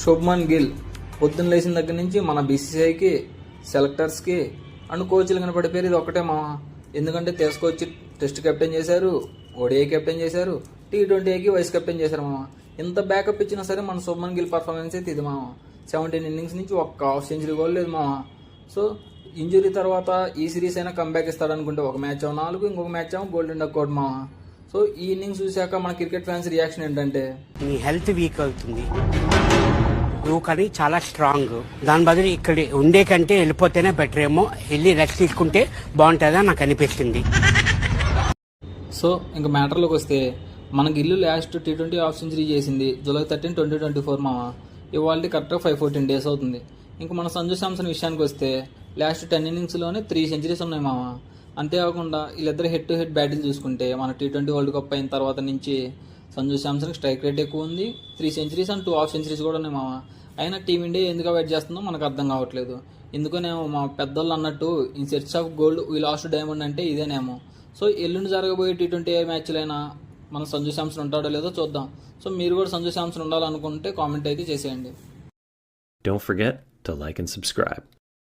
శుభ్మన్ గిల్ పొద్దున్న లేచిన దగ్గర నుంచి మన బీసీసీఐకి, సెలెక్టర్స్కి అండ్ కోచ్లు కనపడిపోయారు. ఇది ఒక్కటే మామ. ఎందుకంటే తీసుకొచ్చి టెస్ట్ కెప్టెన్ చేశారు, ఓడిఐ కెప్టెన్ చేశారు, T20కి వైస్ కెప్టెన్ చేశారు మామ. ఇంత బ్యాకప్ ఇచ్చినా సరే మన శుభ్మన్ గిల్ పర్ఫార్మెన్స్ అయితే ఇది మామ. 17 innings నుంచి ఒక్క హాఫ్ సెంచరీ కూడా లేదు మామ. సో ఇంజురీ తర్వాత ఈ సిరీస్ అయినా కంబ్యాక్ ఇస్తాడనుకుంటే ఒక మ్యాచ్ 4, ఇంకొక మ్యాచ్ గోల్డెన్ డక్అవుట్ మామ. సో ఈ ఇన్నింగ్స్ చూశాక మన క్రికెట్ ఫ్యాన్స్ రియాక్షన్ ఏంటంటే, నీ హెల్త్ వీక్ అవుతుంది, నువ్వు కానీ చాలా స్ట్రాంగ్, దాని బదులు ఇక్కడ ఉండే కంటే వెళ్ళిపోతేనే బెటర్ ఏమో, వెళ్ళి రెస్ట్ తీసుకుంటే బాగుంటుందా నాకు అనిపిస్తుంది. సో ఇంకా మ్యాటర్లోకి వస్తే మన గిల్లు లాస్ట్ T20 హాఫ్ సెంచరీ చేసింది July 13, 2024 మామ. ఇవాళ కరెక్ట్గా 514 days అవుతుంది. ఇంకా మన సంజు శాంసన్ విషయానికి వస్తే లాస్ట్ 10 innings-లోనే 3 centuries ఉన్నాయి మామ. అంతేకాకుండా వీళ్ళిద్దరు హెడ్ టు హెడ్ బ్యాటిల్ చూసుకుంటే మన T20 వరల్డ్ కప్ అయిన తర్వాత నుంచి సంజు శాంసన్కి స్ట్రైక్ రేట్ ఎక్కువ ఉంది, 3 centuries అండ్ 2 half centuries కూడా ఉన్నాయి మామ. అయినా టీమిండియా ఎందుకు అవాయిడ్ చేస్తుందో మనకు అర్థం కావట్లేదు. ఎందుకనేమో మా పెద్దోళ్ళు అన్నట్టు in search of gold we last diamond అంటే ఇదేనేమో. సో ఎల్లుండి జరగబోయే T20 మ్యాచ్లైనా మన సంజు శాంసన్ ఉంటాడో లేదో చూద్దాం. సో మీరు కూడా సంజు శాంసన్ ఉండాలనుకుంటే కామెంట్ అయితే చేసేయండి. Don't forget to like and subscribe.